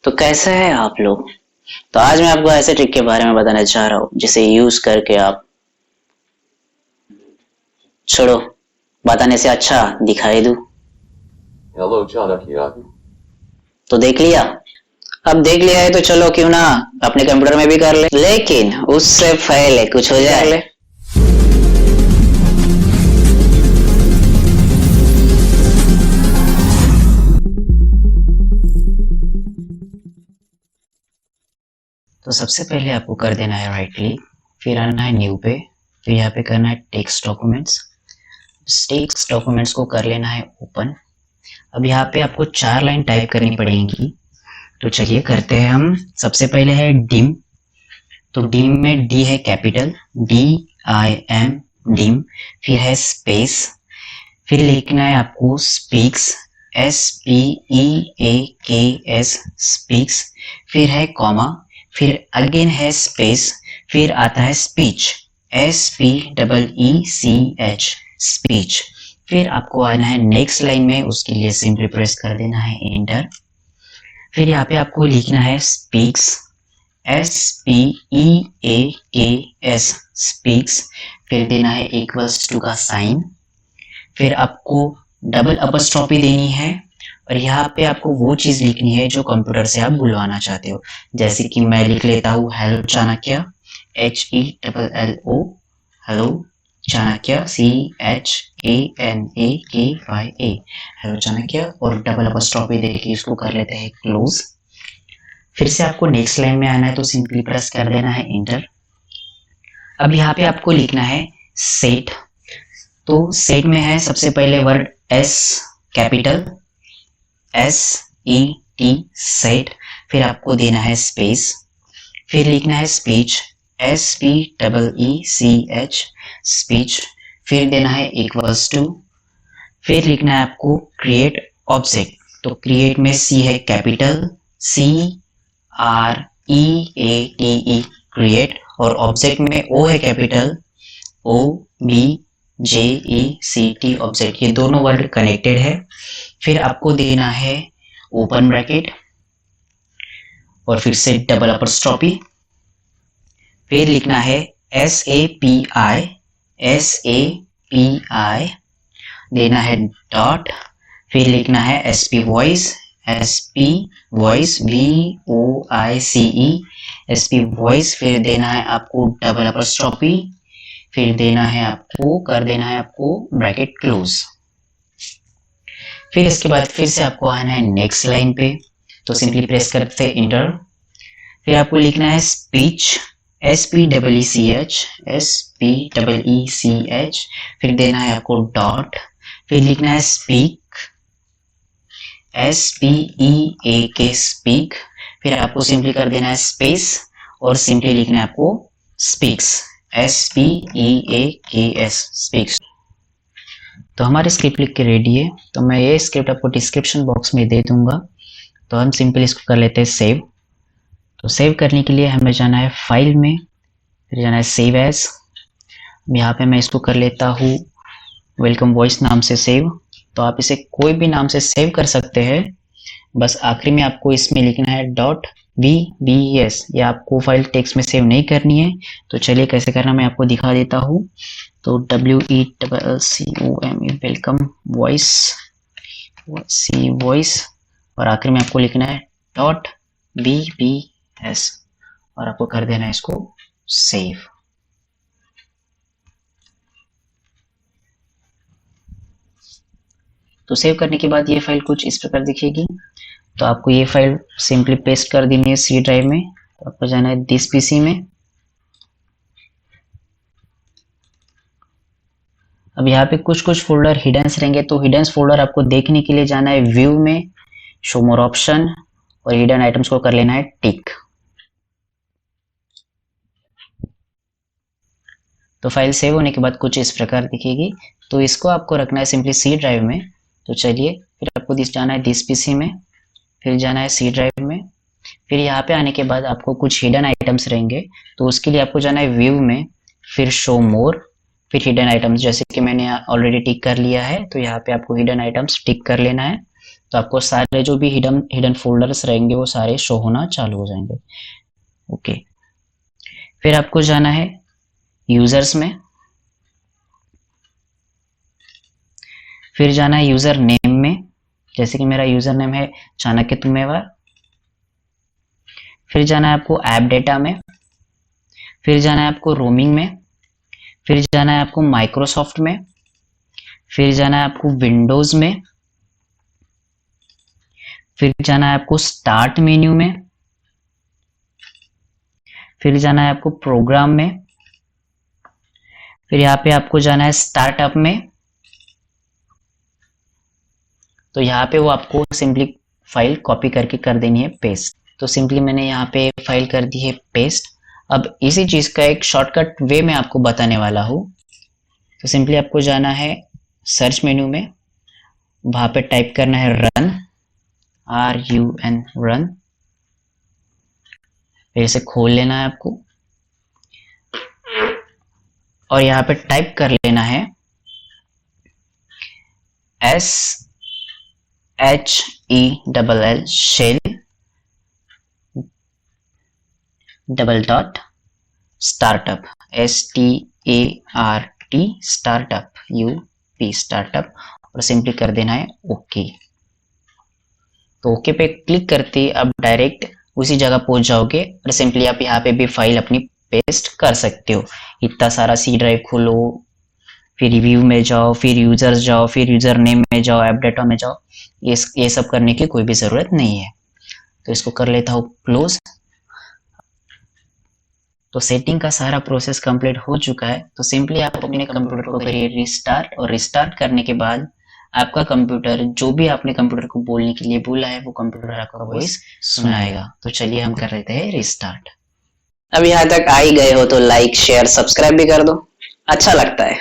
तो कैसे हैं आप लोग। तो आज मैं आपको ऐसे ट्रिक के बारे में बताना चाह रहा हूँ जिसे यूज करके आप छोड़ो बताने से अच्छा दिखाई दूं। Hello Chanakya. तो देख लिया। अब देख लिया है तो चलो क्यों ना अपने कंप्यूटर में भी कर ले, लेकिन उससे पहले कुछ हो जाए। तो सबसे पहले आपको कर देना है राइट क्लिक, फिर आना है न्यू पे, फिर यहाँ पे करना है टेक्स्ट डॉक्यूमेंट्स। टेक्स्ट डॉक्यूमेंट्स को कर लेना है ओपन। अब यहाँ पे आपको 4 लाइन टाइप करनी पड़ेगी। तो चलिए करते हैं हम। सबसे पहले है डिम। तो डिम में डी है कैपिटल DIM डिम, फिर है स्पेस, फिर लिखना है आपको स्पीक्स SPEAKS स्पीक्स, फिर है कॉमा, फिर अगेन है स्पेस, फिर आता है स्पीच SPEECH स्पीच। फिर आपको आना है नेक्स्ट लाइन में, उसके लिए सिंपली प्रेस कर देना है एंटर। फिर यहाँ पे आपको लिखना है स्पीक्स SPEAKS स्पीक्स, फिर देना है इक्वल्स टू का साइन, फिर आपको डबल अपस्ट्रॉफी देनी है और यहाँ पे आपको वो चीज लिखनी है जो कंप्यूटर से आप बुलवाना चाहते हो। जैसे कि मैं लिख लेता हूँ hello Chanakya HELLO hello Chanakya CHANAKYA hello Chanakya, और डबल अपस्ट्रॉफी देके इसको कर लेते हैं क्लोज। फिर से आपको नेक्स्ट लाइन में आना है तो सिंपली प्रेस कर देना है एंटर। अब यहाँ पे आपको लिखना है सेट। तो सेट में है सबसे पहले word S capital SET set, फिर आपको देना है स्पेस, फिर लिखना है स्पीच SPEECH स्पीच, फिर देना है इक्वल्स टू, फिर लिखना है आपको क्रिएट ऑब्जेक्ट। तो क्रिएट में C है कैपिटल CREATE क्रिएट, और ऑब्जेक्ट में O है कैपिटल OBJECT ऑब्जेक्ट। ये दोनों वर्ड कनेक्टेड है। फिर आपको देना है ओपन ब्रैकेट और फिर से डबल अपस्ट्रॉफी, फिर लिखना है SAPI देना है डॉट, फिर लिखना है SP वॉइस VOICE वॉइस, फिर देना है आपको डबल अपस्ट्रॉफी, फिर देना है आपको कर देना है आपको ब्रैकेट क्लोज। फिर इसके बाद फिर से आपको आना है नेक्स्ट लाइन पे, तो सिंपली प्रेस करते हैं इंटर। फिर आपको लिखना है स्पीच SPEECH, फिर देना है आपको डॉट, फिर लिखना है स्पीक SPEAK स्पीक, फिर आपको सिंपली कर देना है स्पेस और सिंपली लिखना है आपको स्पीक्स SPEAKS स्पीक्स। तो हमारी स्क्रिप्ट लिख के रेडी है। तो मैं ये स्क्रिप्ट आपको डिस्क्रिप्शन बॉक्स में दे दूंगा। तो हम सिंपली इसको कर लेते हैं सेव। तो सेव करने के लिए हमें जाना है फाइल में, फिर जाना है सेव एज। यहाँ पे मैं इसको कर लेता हूँ वेलकम वॉइस नाम से सेव। तो आप इसे कोई भी नाम से सेव कर सकते हैं, बस आखिरी में आपको इसमें लिखना है .vbs। ये आपको फाइल टेक्स्ट में सेव नहीं करनी है। तो चलिए कैसे करना मैं आपको दिखा देता हूँ। तो WELCOME वेलकम वॉइस वॉइस, और आखिर में आपको लिखना है .vbs और आपको कर देना है इसको सेव। तो सेव करने के बाद ये फाइल कुछ इस प्रकार दिखेगी। तो आपको ये फाइल सिंपली पेस्ट कर देनी है C ड्राइव में। तो आपको जाना है दिस PC में। अब यहाँ पे कुछ फोल्डर हिडन्स रहेंगे, तो हिडन्स फोल्डर आपको देखने के लिए जाना है व्यू में, शो मोर ऑप्शन, और हिडन आइटम्स को कर लेना है टिक। तो फाइल सेव होने के बाद कुछ इस प्रकार दिखेगी। तो इसको आपको रखना है सिंपली C ड्राइव में। तो चलिए फिर आपको जाना है दिस PC में, फिर जाना है C ड्राइव में। फिर यहाँ पे आने के बाद आपको कुछ हिडन आइटम्स रहेंगे, तो उसके लिए आपको जाना है व्यू में, फिर शो मोर, फिर हिडन आइटम्स। जैसे कि मैंने ऑलरेडी टिक कर लिया है, तो यहाँ पे आपको हिडन आइटम्स टिक कर लेना है। तो आपको सारे जो भी हिडन फोल्डर्स रहेंगे वो सारे शो होना चालू हो जाएंगे। ओके, फिर आपको जाना है यूजर्स में, फिर जाना है यूजर नेम में, जैसे कि मेरा यूजर नेम है चाणक्य तुम्हेवार। फिर जाना है आपको ऐप डेटा में, फिर जाना है आपको रोमिंग में, फिर जाना है आपको माइक्रोसॉफ्ट में, फिर जाना है आपको विंडोज में, फिर जाना है आपको स्टार्ट मेन्यू में, फिर जाना है आपको प्रोग्राम में, फिर यहाँ पे आपको जाना है स्टार्टअप में। तो यहाँ पे वो आपको सिंपली फाइल कॉपी करके कर देनी है पेस्ट। तो सिंपली मैंने यहाँ पे फाइल कर दी है पेस्ट। अब इसी चीज का एक शॉर्टकट वे मैं आपको बताने वाला हूँ। तो सिंपली आपको जाना है सर्च मेन्यू में, वहां पे टाइप करना है रन, RUN रन, फिर इसे खोल लेना है आपको और यहाँ पे टाइप कर लेना है SHELL shell double dot startup START startup UP startup और सिंपली कर देना है ओके। तो ओके पे क्लिक करते ही आप डायरेक्ट उसी जगह पहुंच जाओगे और सिंपली आप यहाँ पे भी फाइल अपनी पेस्ट कर सकते हो। इतना सारा सी ड्राइव खोलो, फिर रिव्यू में जाओ, फिर यूजर्स जाओ, फिर यूजर नेम में जाओ, ऐप डेटा में जाओ, ये सब करने की कोई भी जरूरत नहीं है। तो इसको कर लेता हूँ क्लोज। तो सेटिंग का सारा प्रोसेस कंप्लीट हो चुका है। तो सिंपली आप अपने कंप्यूटर को करिए रिस्टार्ट और रिस्टार्ट करने के बाद आपका कंप्यूटर जो भी आपने कंप्यूटर को बोलने के लिए बोला है वो कंप्यूटर आपका वॉइस सुनाएगा। तो चलिए हम कर लेते हैं रिस्टार्ट। अब यहाँ तक आ ही गए हो तो लाइक शेयर सब्सक्राइब भी कर दो, अच्छा लगता है।